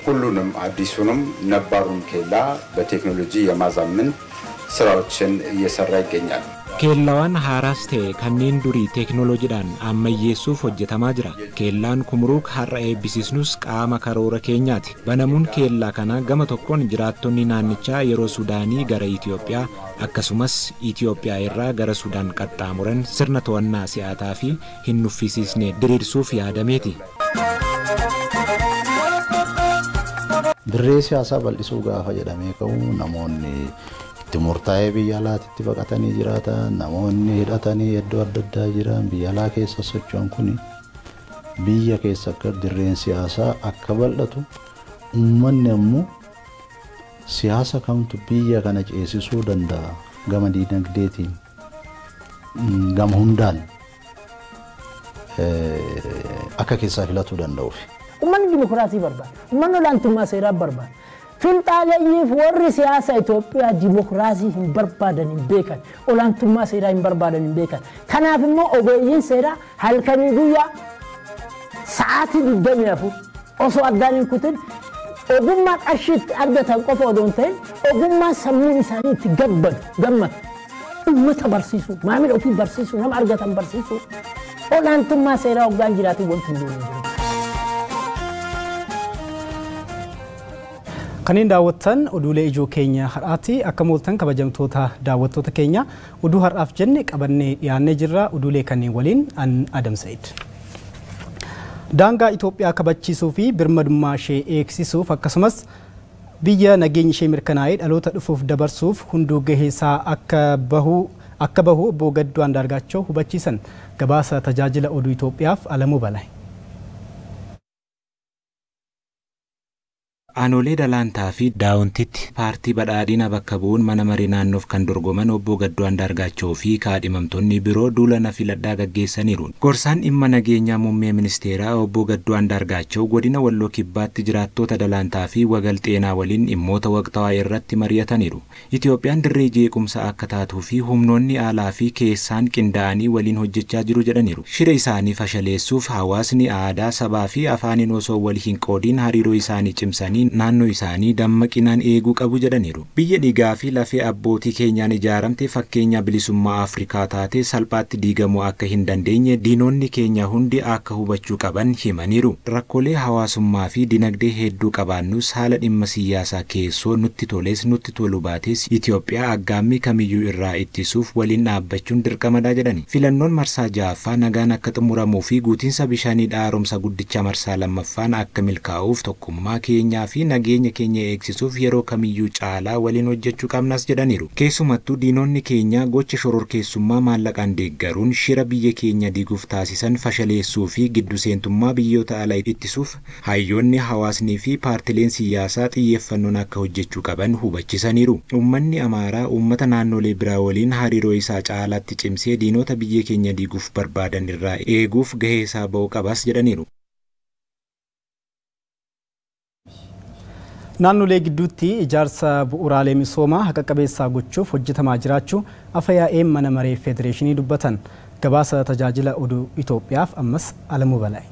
ሁሉንም አዲሱንም ነባሩን ኬላ በቴክኖሎጂ የማዛመን ስራዎችን እየሰራ ይገኛል። ኬላዋን ሃራስቴ ከኒን ዱሪ ቴክኖሎጂዳን አመየሱፍ ሆጀተማ ጅራ ኬላን ኩምሩክ ሀራ ኤቢሲስኑስ ቃማ ከሮረ ኬኛቲ በነሙን ኬላ ከና ገመ ቶኮን ጅራቶኒ ናንቻ የሮ ሱዳኒ ገረ ኢትዮጵያ አከሱመስ ኢትዮጵያ ኢራ ገረ ሱዳን ቀጣሙረን ስርነ ተወና ሲያታፊ ሂኑፊሲስኔ ድሪርሱፍ ያደሜቲ ድሬ ሲያሳ በልሱ ጋፋ የዳሜ ከው ናሞኒ timurtaa'ee biyya alaatti baqatanii jiraatan namoonni hidhatanii iddoo adda addaa jiran biyya alaa keessa socho'an kun biyya keessa akka dirreen siyaasaa akka bal'atu uummanni ammoo siyaasa kamtu biyya kana ceesisuu danda'a gama diinagdeetiin gama hundaan akka keessaa filatuu danda'uuf. Uummanni dimokiraasii barbaada. Uummanni olaantummaa seeraa barbaada. Finxaaleeyyiif warri siyaasa Itoophiyaa dimokiraasii hin barbaadan hin beekan. Olaantummaa seeraa hin barbaadan hin beekan. Kanaaf immoo ogeeyyiin seeraa halkanii guyyaa sa'aatii 24 osoo addaan hin kutin ogummaa qarshiitti argatan qofa odoo hin ta'in ogummaa sammuun isaanii itti gammadu. Uummata barsiisuu, maamila ofii barsiisuu, nama argatan barsiisuu. Olaantummaa seeraa hoggaan jiraatu wanti hin jiru. Kaniin daawwattan oduulee ijoo keenya har'aati akka mooltan kabajamtoota daawwattoota keenya oduu har'aaf jenne qabannee dhiyaannee jirra oduulee kanneen waliin an Adam Said. Daangaa Itoophiyaa kabachiisuu fi birmadummaa ishee eegsisuuf akkasumas biyya nageenya ishee mirkanaa'ee dhaloota dhufuuf dabarsuuf hunduu gaheesaa akka bahu obbo Gadduu Andaargaachoo hubachiisan gabaasa tajaajila oduu Itoophiyaaf Alamuu Balay. Anolee Dalantaa fi Daawuntitti paartii badhaadhina bakka bu'uun mana marii naannoof kan dorgoman obbo Gadduu Andaargaachoo fi kaadhimamtoonni biroo duula filadhaa gaggeessaniiru. Gorsaan dhimma nageenyaa muummee ministeeraa obbo Gadduu Andaargaachoo godina Walloo Kibbaatti jiraattoota Dalantaa fi Wagal Xeenaa waliin dhimmoota waqtawaa irratti mari'ataniiru. Itoophiyaan dirree jeequmsa akka taatuu fi humnoonni alaa fi keessaan qindaa'anii waliin hojjechaa jiru jedhaniiru. Shira isaanii fashaleessuuf hawaasni aadaa sabaa fi afaaniin osoo wal hin qoodiin hariiroo isaanii cimsanii naannoo isaanii dammaqinaan eeguu qabu jedhaniiru. Biyya dhiigaa fi lafee abbootii keenyaan ijaaramte fakkeenya bilisummaa Afrikaa taate salphaatti diigamuu akka hin dandeenye diinonni keenya hundi akka hubachuu qaban himaniiru. Rakkoolee hawaasummaa fi dinagdee hedduu qabaannus haala dhimma siyaasaa keessoo nutti toles nutti tolu baates Itoophiyaa aggaammii kamiyyuu irraa ittisuuf waliin dhaabbachuun dirqamadha jedhani. Filannoon marsaa ja'affaa nagaan akka xumuramuu fi guutiinsa bishaanii haaromsa guddicha marsaa lammaffaan akka milkaa'uuf tokkummaa keenyaa fi nageenya keenya eegsisuuf yeroo kamiyyuu caalaa waliin hojjechuu qabnas jedhaniiru. Keessumattuu diinonni keenya gocha shororkeessummaa maallaqaan deeggaruun shira biyya keenya diiguuf taasisan fashaleessuu fi giddu seentummaa biyyoota alaa ittisuuf hayyoonni hawaasnii fi paartileen siyaasaa xiyyeeffannoon akka hojjechuu qaban hubachisaniiru. Uummanni Amaaraa uummata naannolee biraa waliin hariiroo isaa caalaatti cimsee diinota biyya keenya diiguuf barbaadan irraa eeguuf gahee isaa ba'uu qabas jedhaniiru. Naannolee gidduutti ijaarsa bu'uuraalee misoomaa haqa qabeessaa gochuuf hojjetamaa jiraachuu afyaa'een mana maree federeeshinii dubbatan. Gabaasa tajaajila oduu Itoophiyaaf ammas Alamuu Balay.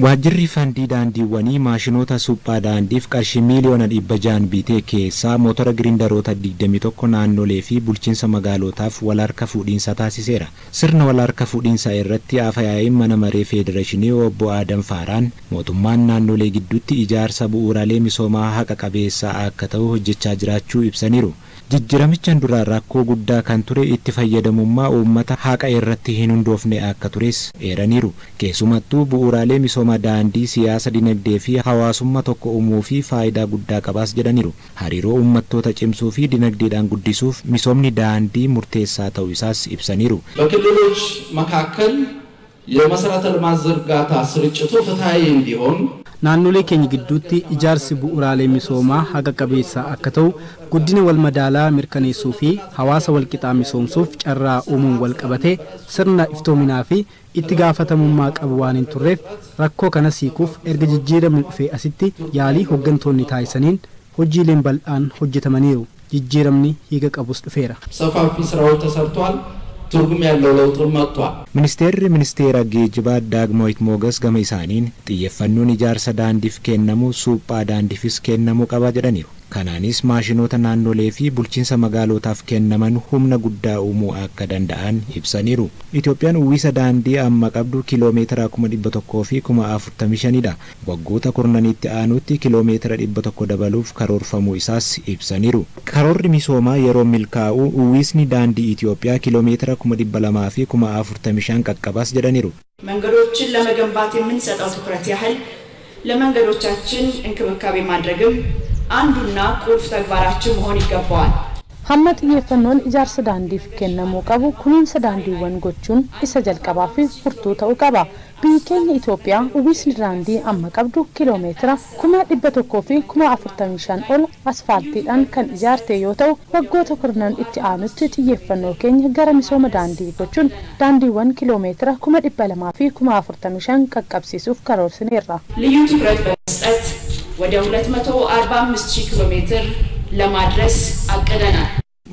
Waajjirri fandii daandiiwwanii maashinoota suphaa daandiif qarshii miliyoona 600 bitee keessaa motora giriindaroota 21 naannolee fi bulchiinsa magaalotaaf wal harka fuudhiinsa taasiseera. Sirna wal harka fuudhiinsa irratti afyaa'een mana maree federeeshinii obbo Adam Faaraan mootummaan naannolee gidduutti ijaarsa bu'uuraalee misoomaa haqa qabeessaa akka ta'u hojjechaa jiraachuu ibsaniiru. Jijjiiramichaan dura rakkoo guddaa kan ture itti fayyadamummaa uummata haqa irratti hin hundoofne akka tures eeraniiru. Keessumattuu bu'uuraalee misoomaa daandii siyaasa dinagdee fi hawaasummaa tokko uumuu fi faayidaa guddaa qabaas jedhaniiru. Hariiroo uummattoota cimsuu fi dinagdeedhaan guddisuuf misoomni daandii murteessaa ta'uu isaas ibsaniiru. በክልሎች መካከል የመሰረተ ልማት ዝርጋታ ስርጭቱ ፍትሃዊ እንዲሆን naannolee keenya gidduutti ijaarsi bu'uuraalee misoomaa haga qabeessa akka ta'u guddina wal madaalaa mirkaneessuu fi hawaasa wal qixaa misoomsuuf carraa uumuun wal qabatee sirna iftoominaa fi itti gaafatamummaa qabu waan hin turreef rakkoo kana hiikuuf erga jijjiiramni dhufee asitti yaalii hooggantoonni taasisaniin hojiileen bal'aan hojjetamaniiru jijjiiramni hiika qabus dhufeera. ሰፋፊ ስራዎች ተሰርቷል ትርጉም ያለው ለውጥ መጥቷል ministeera geejjibaa Daagmawit Moogas gama isaaniin xiyyeeffannoon ijaarsa daandiif kennamu suphaa daandiifis kennamuu qaba jedhaniiru. Kanaanis maashinoota naannolee fi bulchiinsa magaalotaaf kennaman humna guddaa uumuu akka danda'an ibsaniiru. Itoophiyaan uwwisa daandii amma qabdu kiiloomeetira 100 fi 45dha. Waggoota kurnanitti aanutti kiiloomeetira 100 dabaluuf karoorfamuu isaas ibsaniiru. Karoorri misoomaa yeroo milkaa'u uwwisni daandii Itoophiyaa kiiloomeetira 200 fi 45 qaqqabas jedhaniiru. መንገዶችን ለመገንባት የምንሰጠው ትኩረት ያህል ለመንገዶቻችን እንክብካቤ ማድረግም አንዱና ቁልፍ ተግባራችን መሆን ይገባዋል። hamma xiyyeeffannoon ijaarsa daandiif kennamuu qabu kunuunsa daandiiwwan gochuun isa jalqabaa fi furtuu ta'uu qaba. Biyyi keenya Itoophiyaa uwwisni daandii amma qabdu kiiloomeetira 100 fi 45 ol asfaaltiidhaan kan ijaarte yoo ta'u waggoota kurnan itti aanutti xiyyeeffannoo keenya gara misooma daandii gochuun daandiiwwan kiiloomeetira 200 fi 45 qaqqabsiisuuf karoorsineerra. ልዩ ትኩረት በመስጠት ወደ 245 ኪሎ ሜትር ለማድረስ አቅደናል።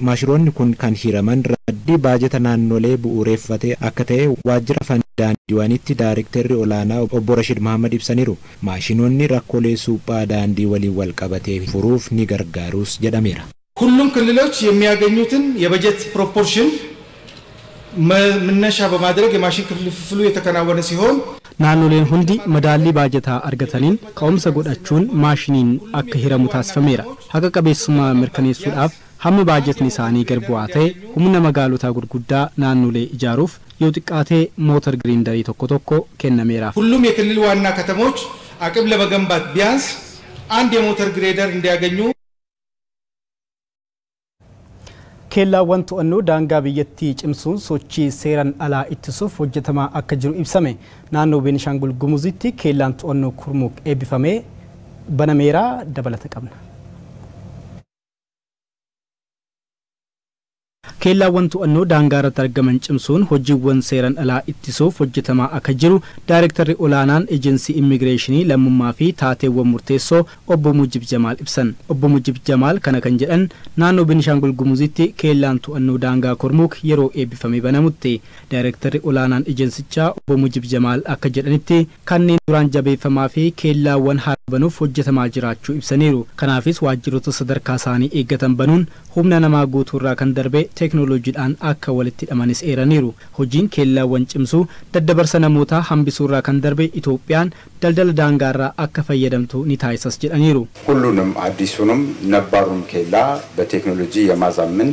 Maashinoonni kun kan hiraman raddii baajeta naannolee bu'uureffatee akka ta'e waajjira daandiiwwanitti daarektarri olaanaa obbo Rashid Muhammad ibsaniiru. Maashinoonni rakkoolee suphaa daandii waliin wal qabatee furuuf ni gargaarus jedhameera. ሁሉም ክልሎች የሚያገኙትን የበጀት ፕሮፖርሽን መነሻ በማድረግ የማሽን ክፍፍሉ የተከናወነ ሲሆን naannoleen hundi madaalii baajataa argataniin ka'umsa godhachuun maashiniin akka hiramu taasifameera. Haqa qabeessummaa mirkaneessuudhaaf hamma baajetni isaanii gad bu'aa ta'e humna magaalotaa gurguddaa naannolee ijaaruuf yoo xiqqaatee mootor giriindarii tokko kennameera. ሁሉም የክልል ዋና ከተሞች አቅም ለመገንባት ቢያንስ አንድ የሞተር ግሬደር እንዲያገኙ keellaawwan to'annoo daangaa biyyattii cimsuun sochii seeran alaa ittisuuf hojjetamaa akka jiru ibsame. Naannoo Beenishaangul Gumuzitti keellaan to'annoo Kurmuuk eebbifamee banameera dabalata qabna. keellaawwan to'annoo daangaa irratti argaman cimsuun hojiiwwan seeran alaa ittisuuf hojjetamaa akka jiru Daarektarri olaanaan Ejensii Immigireeshinii Lammummaa fi Taateewwan Murteessoo obbo Mujib Jamaal ibsan. Obbo Mujib Jamaal kana kan jedhan naannoo Beenishaangul Gumuzitti keellaan to'annoo daangaa Kurmuuk yeroo eebbifamee banamutti. Daarektarri olaanaan ejensichaa obbo Mujib Jamaal akka jedhanitti kanneen duraan jabeeffamaa fi keellaawwan haabanuuf hojjetamaa jiraachuu ibsaniiru. Kanaafis waajjiroota sadarkaa isaanii eeggatan banuun humna namaa guutuurraa kan darbe teknooloojiidhaan akka walitti hidhamanis eeraniiru. Hojiin keellaawwan cimsuu daddabarsa namootaa hambisuurraa kan darbe Itoophiyaan daldala daangaarraa akka fayyadamtu ni taasisas jedhaniiru. ሁሉንም አዲሱንም ነባሩን ኬላ በቴክኖሎጂ የማዛመን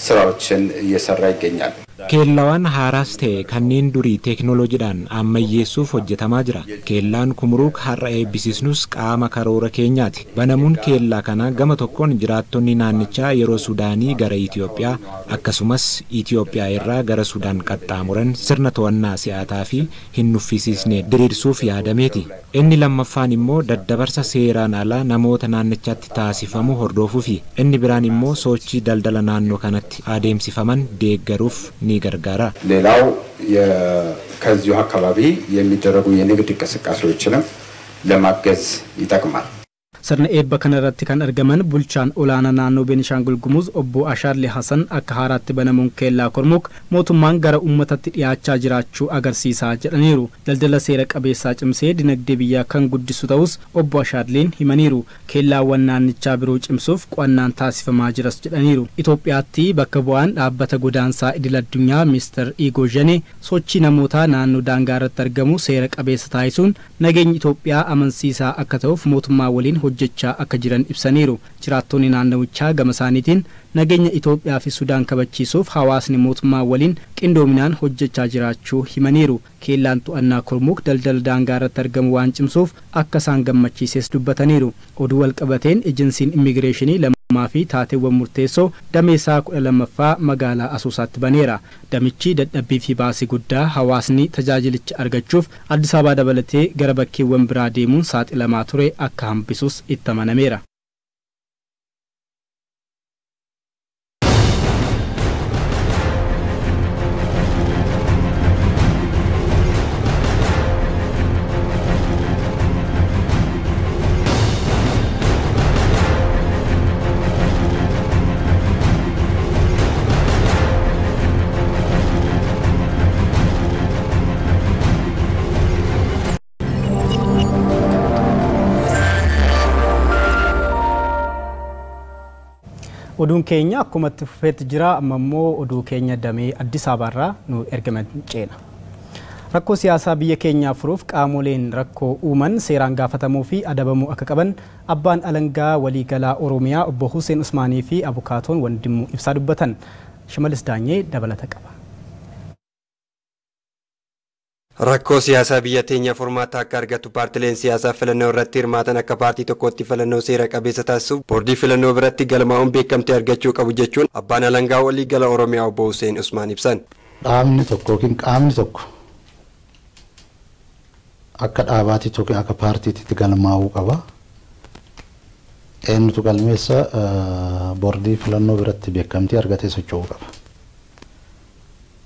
ስራዎችን እየሰራ ይገኛል። keellawwan haaraas ta'e kanneen durii teknooloojiidhaan ammayyeessuuf hojjetamaa jira. Keellaan Kumruuk har'a eebbisiisnus qaama karoora keenyaati. Banamuun keellaa kana gama tokkoon jiraattonni naannichaa yeroo Sudaanii gara Itoophiyaa akkasumas Itoophiyaa irraa gara Sudaan qaxxaamuran sirna to'annaa si'ataa fi hin nuffisiisne diriirsuuf yaadameeti. Inni lammaffaan immoo daddabarsa seeraan alaa namoota naannichaatti taasifamu hordofuufi. Inni biraan immoo sochii daldala naannoo kanatti adeemsifaman deeggaruuf ni gargaara. ሌላው ከዚሁ አካባቢ የሚደረጉ የንግድ እንቅስቃሴዎችንም ለማገዝ ይጠቅማል። Sirna eebba kanarratti kan argaman bulchaan olaanaa naannoo Beenishaangul Gumuz obbo Ashaarlee Hasan akka haaraatti banamuun keellaa Kurmuuk mootummaan gara uummatatti dhiyaachaa jiraachuu agarsiisaa jedhaniiru. Daldala seera qabeessaa cimsee dinagdee biyyaa kan guddisu ta'us obbo Ashaarleen himaniiru. Keellaawwan naannichaa biroo cimsuuf qo'annaan taasifamaa jiras jedhaniiru. Itoophiyaatti bakka bu'aan dhaabbata godaansaa idil addunyaa Mr. Igor Jene sochii namootaa naannoo daangaa irratti argamu seera qabeessa taasisuun nageenyi Itoophiyaa amansiisaa akka ta'uuf mootummaa waliin hojjechaa akka jiran ibsaniiru. Jiraattonni naannawichaa gama isaaniitiin nageenya Itoophiyaa fi Sudaan kabachiisuuf hawaasni mootummaa waliin qindoominaan hojjechaa jiraachuu himaniiru. Keellaan to'annaa Kurmuuk daldala daangaa irratti argamu waan cimsuuf akka isaan gammachiises dubbataniiru. Oduu walqabateen ejensiin immigireeshinii maafi taateewwan murteessoo dameesaa 12ffaa magaalaa Asoosaatti baneera. Damichi dadhabbii fi baasii guddaa hawaasni tajaajilicha argachuuf Addis Ababaa dabalatee gara bakkeewwan biraa deemuun saaxilamaa ture akka hambisus itti amanameera. Oduun keenya akkuma itti fufeetti jira amma immoo oduu keenya damee Addis Ababaarraa nu ergaman ceena. Rakkoo siyaasaa biyya keenyaa furuuf qaamoleen rakkoo uuman seeraan gaafatamuu fi adabamuu akka qaban abbaan alangaa waliigalaa Oromiyaa obbo Hussein Usmaanii fi abukaatoon Wandimuu Ibsaa dubbatan. Shimalis Daanyee dabalata qaba. Rakkoo siyaasaa biyya teenya furmaata akka argatu paartileen siyaasaa filannoo irratti hirmaatan akka paartii tokkootti filannoo seera qabeessa taasisuuf boordii filannoo biratti galmaa'uun beekamtii argachuu qabu jechuun abbaan alangaa waliigala Oromiyaa obbo Hussein Usmaan ibsan. Dhaabni tokko yookiin qaamni tokko akka dhaabaatti yookiin akka paartiitti galmaa'uu qaba. Eenyutu galmeessa boordii filannoo biratti beekamtii argatee socho'uu qaba.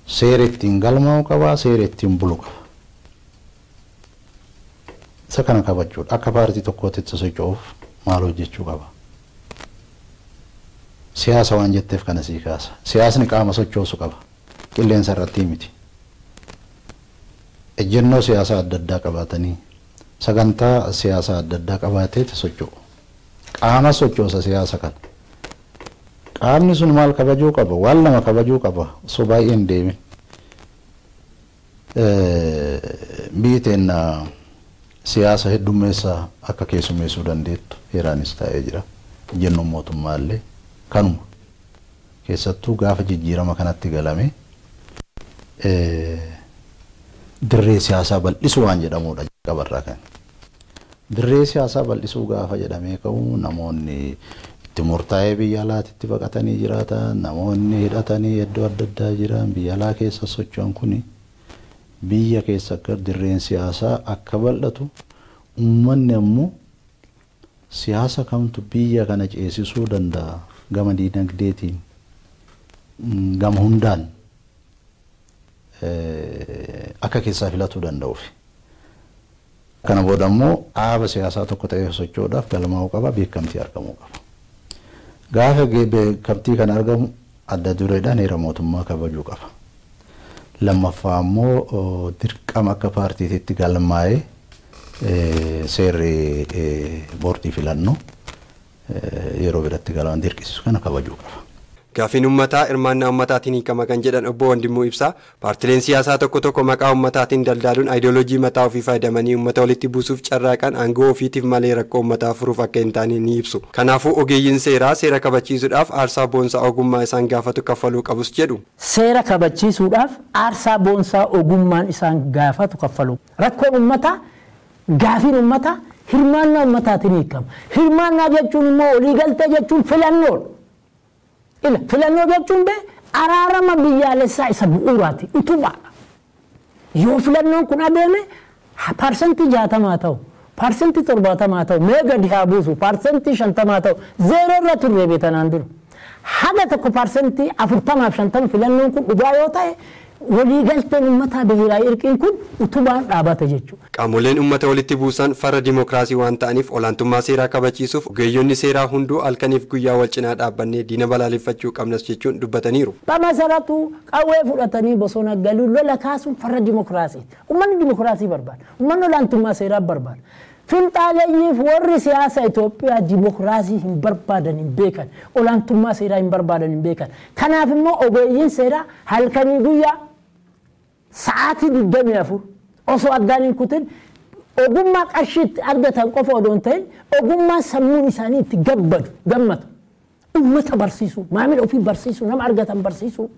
Seera ittiin galmaa'uu qaba, seera ittiin bulu qaba. Isa kana kabajuudha. Akka paartii tokkootti socho'uuf maal hojjechuu qaba. Siyaasa waan jetteef kana sii kaasa. Siyaasni qaama sochoosu qaba. Qilleensa irratti miti. Ejjennoo siyaasaa adda addaa qabaatanii sagantaa siyaasaa adda addaa qabaatee socho'u. Qaama sochoosa siyaasa kana. Qaamni sun maal kabajuu qaba? Waan lama kabajuu qaba. So baay'een deeme. Biiteen siyaasa heddummeessaa akka keessummeessuu dandeettu heeraanis taa'ee jira. Jennuun mootummaallee kanuma. Keessattuu gaafa jijjiirama kanatti galame dirree siyaasaa bal'isuu waan jedhamudha qabarraa kan. Dirree siyaasaa bal'isuu gaafa jedhamee ka'u namoonni itti murtaa'ee biyya alaatti baqatanii jiraatan, namoonni hidhatanii iddoo adda addaa jiran biyya alaa keessa socho'an kuni biyya keessa akka dirreen siyaasaa akka bal'atu uummanni ammoo siyaasa kamtu biyya kana ceesisuu danda'a gama diinagdeetiin gama hundaan akka keessaa filatuu danda'uuf. Kana booda ammoo dhaaba siyaasaa tokko ta'ee socho'uudhaaf galmaa'uu qaba, beekamtii argamuu qaba. Gaafa beekamtii kan argamu adda dureedhaan heera mootummaa kabajuu qaba. Lammaffaa ammoo dirqama akka paartiitti galmaa'ee seerri boordii filannoo yeroo biratti galmaan dirqisiisu kana kabajuu qaba. Gaafiin uummataa hirmaannaa uummataatiin hiikama kan jedhan obbo Wandimuu Ibsaa paartileen siyaasaa tokko tokko maqaa uummataatiin daldaaluun aayidiyooloojii mataa ofii fayyadamanii uummata walitti buusuuf carraaqan aangoo ofiitiif malee rakkoo uummataa furuuf akka hin taane ni ibsu. Kanaafuu ogeeyyiin seeraa seera kabachiisuudhaaf aarsaa boonsaa ogummaa isaan gaafatu kaffaluu qabus jedhu. Seera kabachiisuudhaaf aarsaa boonsaa ogummaan isaan gaafatu kaffaluu. Rakkoon uummataa gaafiin uummataa hirmaannaa uummataatiin hiikama. Hirmaannaa jechuun immoo waliigaltee jechuun filannoodha. Filannoo jechuun araarama biyyaalessaa isa bu'uuraati utubaadha. Yoo filannoon kun adeeme parsantii 60 ta'u, parsantii 70 ta'u, mee gadi haa buusu, parsantii 50 ta'u, zeeroo irra turre beetanaan dura. Haga tokko parsantii 40-50 filannoon kun dhugaa yoo ta'e waliigalteen uummataa bihiraa irqiin kun utubaan dhaabata jechuudha. Qaamoleen uummata walitti buusan farra dimookiraasii waan ta'aniif olaantummaa seeraa kabachiisuuf ogeeyyonni seeraa hunduu halkaniif guyyaa wal cinaa dhaabbannee diina balaaleffachuu qabnas jechuun dubbataniiru. Bamasaratu qawwee fudhatanii bosona galuun lola kaasuun farra dimookiraasiiti. Uummanni dimookiraasii barbaada. Uummanni olaantummaa seeraa barbaada. Finxaaleeyyiif warri siyaasa Itoophiyaa dimookiraasii hin barbaadan hin beekan. Olaantummaa seeraa hin barbaadan hin beekan. Kanaaf immoo ogeeyyiin seeraa halkanii guyyaa sa'aatii 24 osoo addaan hin kutin ogummaa qarshiitti argatan qofa odoo hin ta'in ogummaa sammuun isaanii itti gammadu uummata barsiisuu maamila ofii barsiisuu nama argatan barsiisuu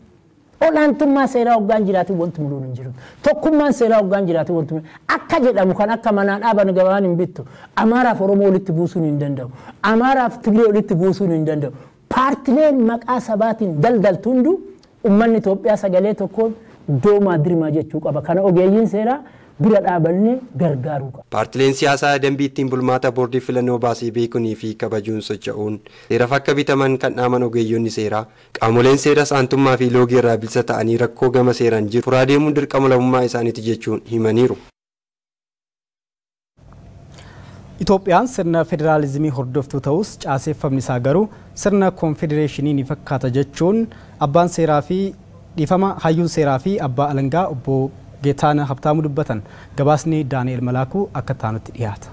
olaantummaa seeraa hoggaan jiraatu wanti muluun hin jiru. Tokkummaan seeraa hoggaan jiraatu wanti muluun akka jedhamu kan akka manaan dhaaban gabaan hin bittu. Amaaraaf Oromoo walitti buusuun hin danda'u. Amaaraaf Tigree walitti buusuun hin danda'u. Paartileen maqaa sabaatiin daldaltu hundu uummanni Itoophiyaa sagalee tokkoon doomaa dirmaa jechuu qaba. Kana ogeeyyiin seeraa bira dhaabannee gargaaruu qaba. Paartileen siyaasaa dambii ittiin bulmaata boordii filannoo baasee beekunii fi kabajuun socho'uun seeraaf akka bitaman kan dhaaman ogeeyyoonni seeraa qaamoleen seera saantummaa fi loogii irraa bilisa ta'anii rakkoo gama seeraan jiru furaa deemuun dirqama lammummaa isaaniiti jechuun himaniiru. Itoophiyaan sirna federaalizimii hordoftuu ta'us caaseeffamni isaa garuu sirna konfedereeshinii ni fakkaata jechuun abbaan seeraa fi dhiifama hayyuun seeraa fi abbaa alangaa obbo Geetaana Habtaamuu dubbatan. Gabaasni Daani'el Malaakuu akka taanutti dhiyaata.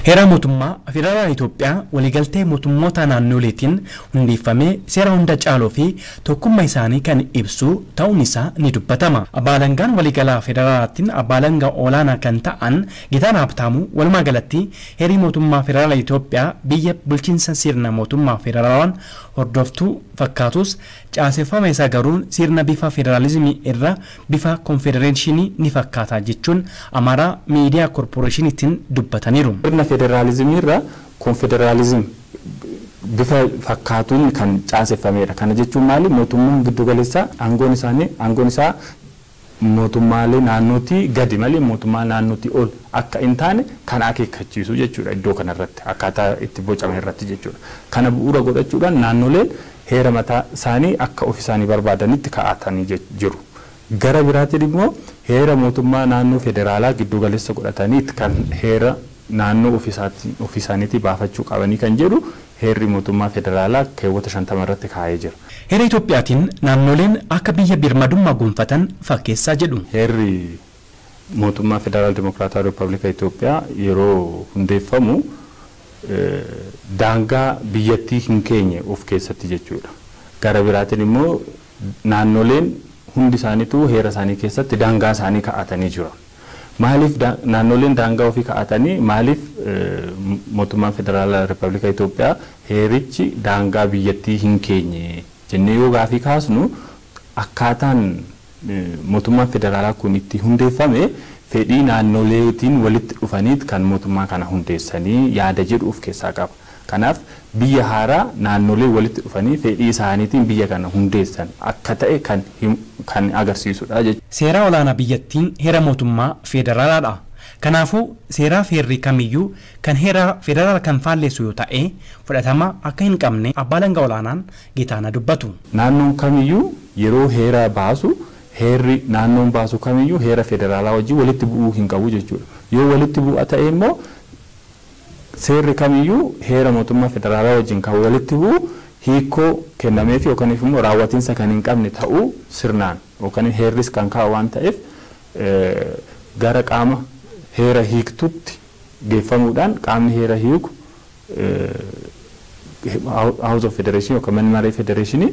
Heera mootummaa federaalaa Itoophiyaa waliigaltee mootummoota naannoleetiin hundeeffamee seera hunda caaloo fi tokkummaa isaanii kan ibsu ta'uun isaa ni dubbatama. Abbaa alangaan waliigalaa federaalaatiin abbaa alangaa olaanaa kan ta'an Geetaana Habtaamuu walumaa galatti heerri mootummaa federaalaa Itoophiyaa biyya bulchiinsa sirna mootummaa federaalawaan hordoftuu fakkaatus caaseffama isaa garuu sirna bifa federaalizimii irra bifa konfedereeshinii ni fakkaata jechuun Amaaraa miidiyaa korporeeshiniitiin dubbataniiru. Federalizimii irra konfederalizim bifa fakkaatuun kan caaseffameedha. Kana jechuun maali? Mootummaan giddu galeessaa aangoon isaa mootummaalee naannootii gadi malee mootummaa naannootii ol akka hin taane kan akeekkachiisu jechuudha. Iddoo kanarratti akkaataa itti bocame irratti jechuudha. Kana bu'uura godhachuudhaan naannoleen heera mataa isaanii akka of isaanii barbaadanitti kaa'atanii jiru. Gara biraatiin immoo heera mootummaa naannoo federaalaa giddu galeessa godhatanii kan heera naannoo ofiisaaniitii baafachuu qabanii kan jedhu heerri mootummaa federaalaa keewwata 50 irratti kaa'ee jira. Heera Itoophiyaatiin naannoleen akka biyya birmadummaa gonfatan fakkeessaa jedhu. Heerri mootummaa federaal dimokiraataa Rippaabilika Itoophiyaa yeroo hundeeffamu daangaa biyyattii hin keenye of keessatti jechuudha. Gara biraatiin immoo naannoleen hundi isaaniitu heera isaanii keessatti daangaa isaanii kaa'atanii jiru. Maaliif naannoleen daangaa ofii kaa'atanii maaliif mootummaan federaalaa Rippaabilika Itoophiyaa heerichi daangaa biyyattii hin keenye jennee yoo gaafii kaasnu akkaataan mootummaan federaalaa kun itti hundeeffame fedhii naannoleetiin walitti dhufaniit kan mootummaa kana hundeessanii yaada jedhu of keessaa qaba. Kanaaf biyya haaraa naannolee walitti dhufanii fedhii isaaniitiin biyya kana hundeessan akka ta'e kan agarsiisudha jechuudha. Seera olaanaa biyyattiin heera mootummaa federaalaadha. Kanaafuu seeraa feerri kamiyyuu kan heera federaala kan faalleessu yoo ta'e fudhatama akka hin qabne abbaa alangaa olaanaan Geetaana dubbatu. Naannoon kamiyyuu yeroo heera baasu heerri naannoon baasu kamiyyuu heera federaalaa wajjin walitti bu'uu hin qabu jechuudha. Yoo walitti bu'a ta'e immoo seerri kamiyyuu heera mootummaa federaalaa wajjin kan walitti bu'u hiikoo kennameef yookaan immoo raawwatiinsa kan hin qabne ta'uu sirnaan yookaan heerris kan kaa'u waan ta'eef gara qaama heera hiiktutti geeffamuudhaan qaamni heera hiiku House of Federation yookaan Manni Maree Federeeshinii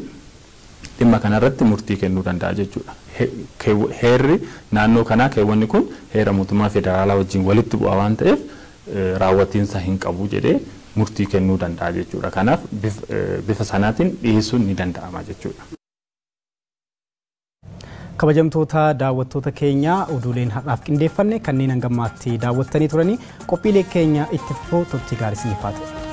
dhimma kanarratti murtii kennuu danda'a jechuudha. Heerri naannoo kanaa keewwanni kun heera mootummaa federaalaa wajjin walitti bu'a waan ta'eef raawwatiinsa hin qabu jedhee murtii kennuu danda'a jechuudha. Kanaaf bifa sanaatiin dhiyeessuun ni danda'ama jechuudha. Kabajamtoota daawwattoota keenya oduuleen har'aaf qindeeffanne kanneen hangammaatti daawwattanii turanii qophiilee keenya itti fufuu turtii gaarii isiniif haa ta'u.